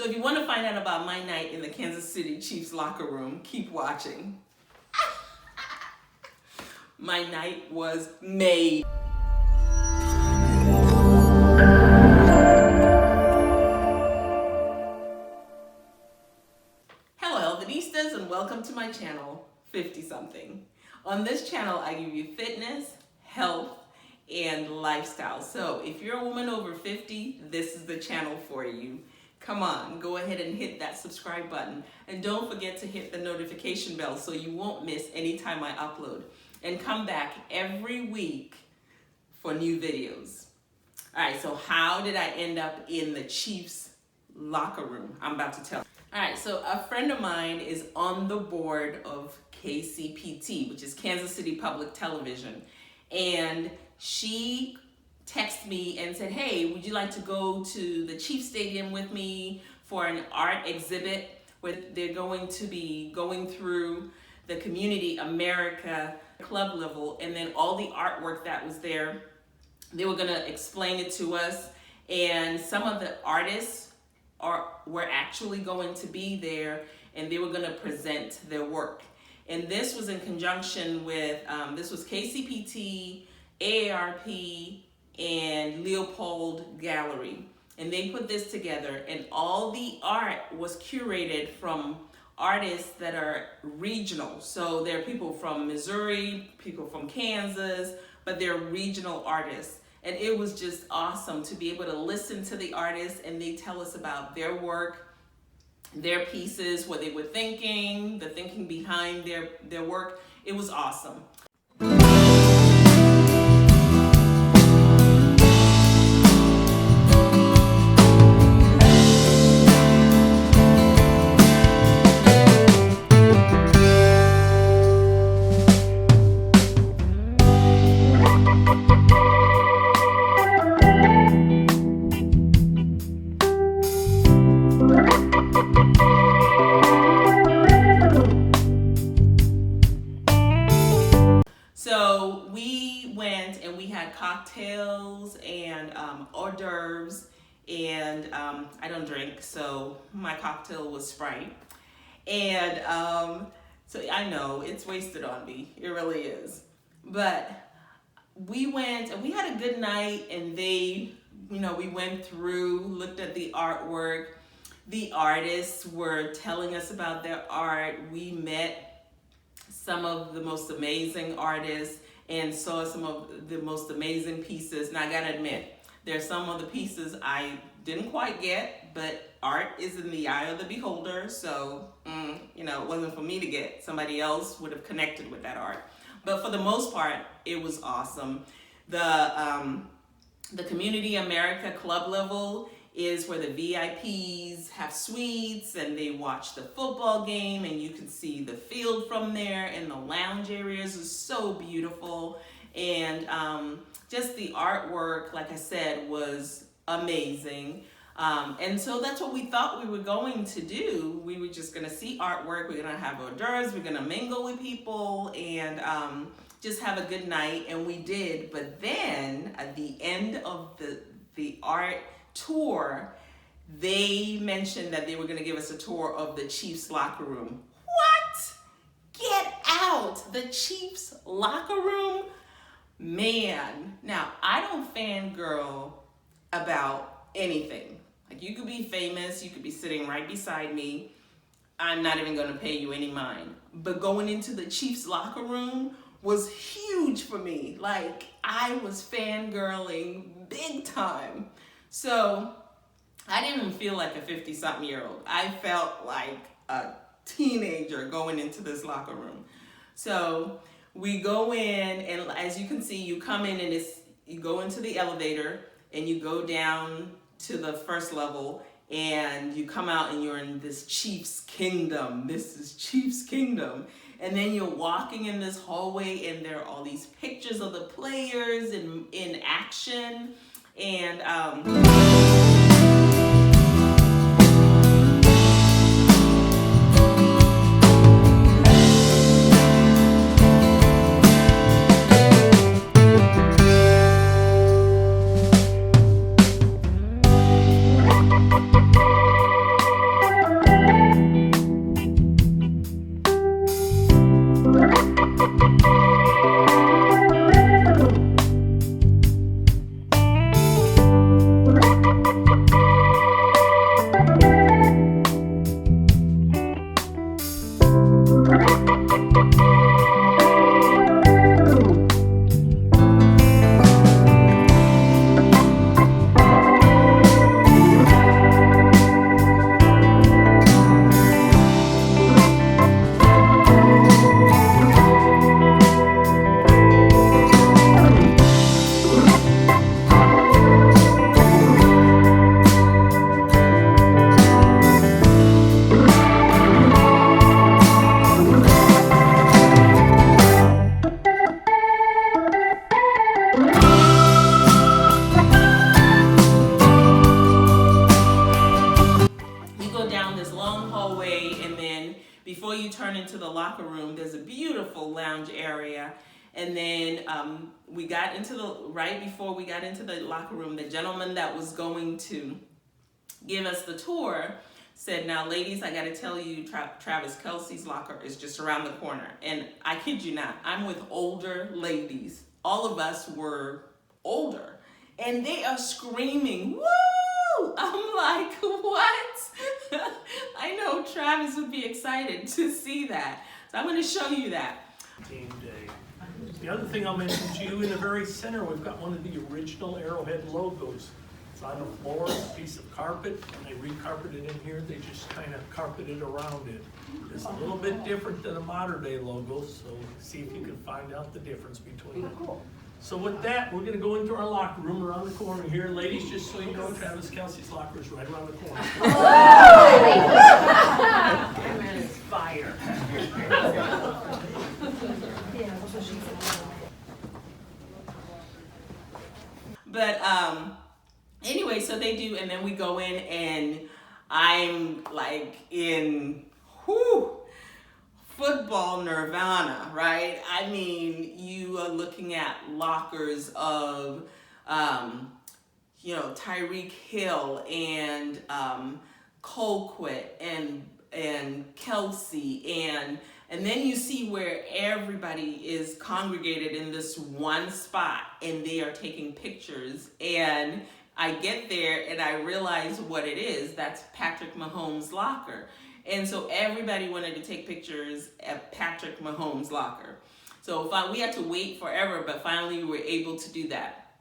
So if you want to find out about my night in the Kansas City Chiefs locker room, keep watching. My night was made. Hello, Elvidistas, and welcome to my channel, 50 Something. On this channel, I give you fitness, health, and lifestyle. So if you're a woman over 50, this is the channel for you. Come on, go ahead and hit that subscribe button. And don't forget to hit the notification bell so you won't miss any time I upload. And come back every week for new videos. All right, so how did I end up in the Chiefs locker room? I'm about to tell. All right, so a friend of mine is on the board of KCPT, which is Kansas City Public Television. And she texted me and said, hey, would you like to go to the Chiefs Stadium with me for an art exhibit where they're going to be going through the Community America club level, and then all the artwork that was there, they were gonna explain it to us, and some of the artists were actually going to be there, and they were gonna present their work. And this was in conjunction with, this was KCPT, AARP, and Leopold Gallery. And they put this together, and all the art was curated from artists that are regional. So there are people from Missouri, people from Kansas, but they're regional artists. And it was just awesome to be able to listen to the artists, and they tell us about their work, their pieces, what they were thinking, the thinking behind their work. It was awesome. So we went and we had cocktails and hors d'oeuvres, and I don't drink, so my cocktail was Sprite. And so I know it's wasted on me, it really is. But we went and we had a good night, and we went through, looked at the artwork. The artists were telling us about their art. We met some of the most amazing artists and saw some of the most amazing pieces. Now I gotta admit, there's some of the pieces I didn't quite get, but art is in the eye of the beholder, so it wasn't for me to get. Somebody else would have connected with that art. But for the most part, it was awesome. The Community America club level is where the VIPs have suites and they watch the football game, and you can see the field from there, and the lounge areas are so beautiful. And just the artwork, like I said, was amazing. And so that's what we thought we were going to do. We were just gonna see artwork, we're gonna have hors d'oeuvres, we're gonna mingle with people, and just have a good night, and we did. But then at the end of the art tour, they mentioned that they were going to give us a tour of the Chiefs locker room. What? Get out! The Chiefs locker room? Man, now I don't fangirl about anything. Like, you could be famous, you could be sitting right beside me, I'm not even going to pay you any mind. But going into the Chiefs locker room was huge for me. Like, I was fangirling big time. So I didn't even feel like a 50-something-year-old. I felt like a teenager going into this locker room. So we go in, and as you can see, you come in and you go into the elevator and you go down to the first level, and you come out and you're in this Chiefs kingdom. This is Chiefs kingdom. And then you're walking in this hallway, and there are all these pictures of the players in action. And go down this long hallway, and then before you turn into the locker room, there's a beautiful lounge area. And then we got into right before we got into the locker room, the gentleman that was going to give us the tour said, now ladies, I gotta tell you, Travis Kelce's locker is just around the corner. And I kid you not, I'm with older ladies. All of us were older. And they are screaming, woo! I'm like, what? I know Travis would be excited to see that. So I'm gonna show you that. Team day. The other thing I'll mention to you, in the very center, we've got one of the original Arrowhead logos. It's on the floor, a piece of carpet. When they re-carpeted in here, they just kind of carpeted around it. It's a little bit different than a modern day logo, so see if you can find out the difference between them. So with that, we're gonna go into our locker room around the corner here. Ladies, just so you know, Travis Kelce's locker is right around the corner. That is fire. But anyway, so they do, and then we go in, and I'm like in football nirvana, right? I mean, you are looking at lockers of, Tyreek Hill and Colquitt and Kelce, and then you see where everybody is congregated in this one spot, and they are taking pictures. And I get there and I realize what it is. That's Patrick Mahomes' locker. And so everybody wanted to take pictures at Patrick Mahomes' locker. So we had to wait forever, but finally we were able to do that.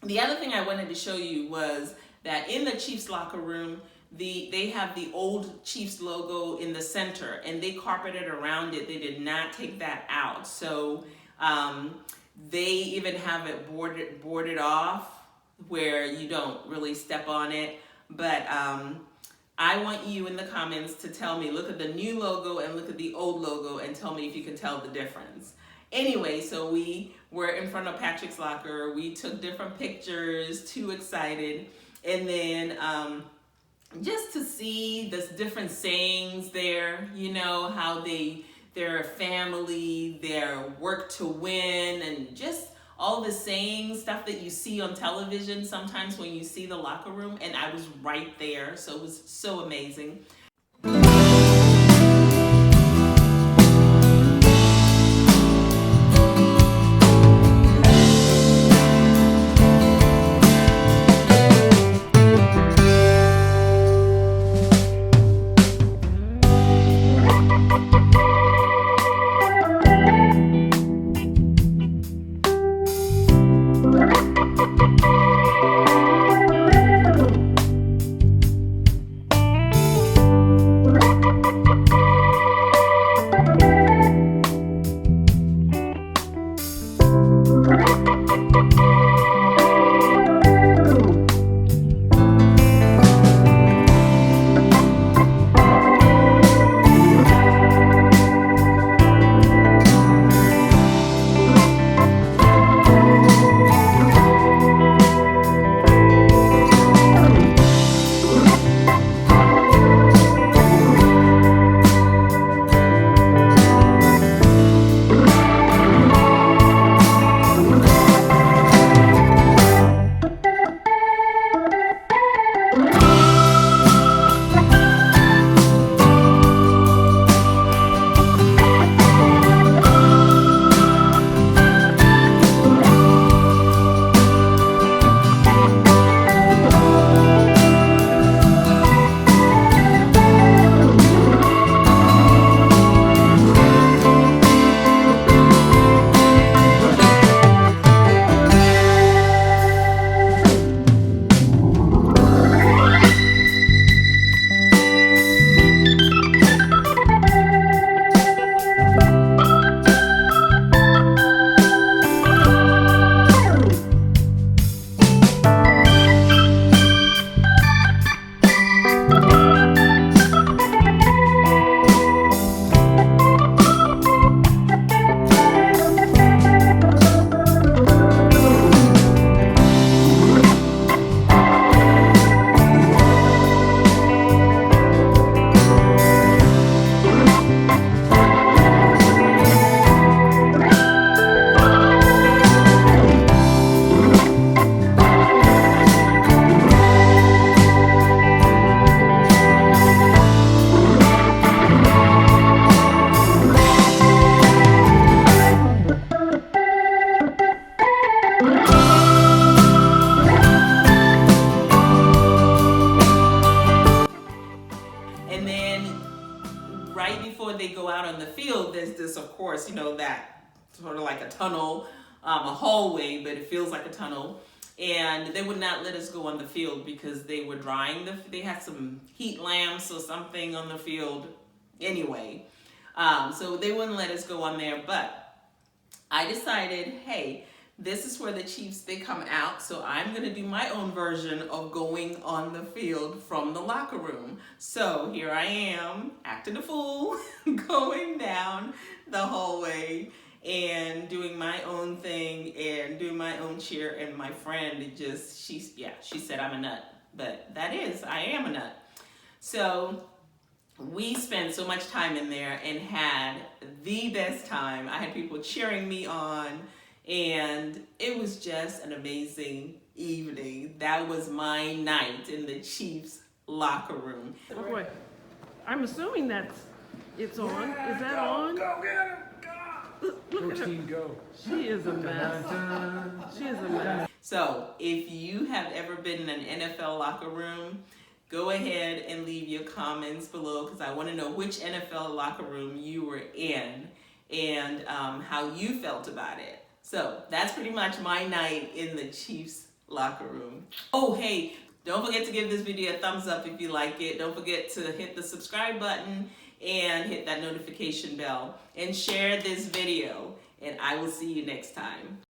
The other thing I wanted to show you was that in the Chiefs locker room, they have the old Chiefs logo in the center, and they carpeted around it. They did not take that out. So they even have it boarded off where you don't really step on it. But I want you in the comments to tell me, look at the new logo and look at the old logo and tell me if you can tell the difference. Anyway, so we were in front of Patrick's locker. We took different pictures, too excited. And then just to see the different sayings there, how they're a family, their work to win, and just all the saying stuff that you see on television sometimes when you see the locker room. And I was right there, so it was so amazing. And then right before they go out on the field, there's this, of course, that sort of like a tunnel, a hallway, but it feels like a tunnel. And they would not let us go on the field because they were drying they had some heat lamps or something on the field anyway. So they wouldn't let us go on there, but I decided, hey, this is where the Chiefs, they come out, so I'm going to do my own version of going on the field from the locker room. So here I am, acting a fool, going down the hallway and doing my own thing and doing my own cheer, and my friend she said I'm a nut, but I am a nut. So we spent so much time in there and had the best time. I had people cheering me on, and it was just an amazing evening. That was my night in the Chiefs locker room. Oh boy, I'm assuming it's on. Is that on? Go get him! Look at her. Team, go. She is a mess. She is a mess. So if you have ever been in an NFL locker room, go ahead and leave your comments below, because I want to know which NFL locker room you were in and how you felt about it. So that's pretty much my night in the Chiefs locker room. Oh, hey, don't forget to give this video a thumbs up if you like it. Don't forget to hit the subscribe button and hit that notification bell and share this video. And I will see you next time.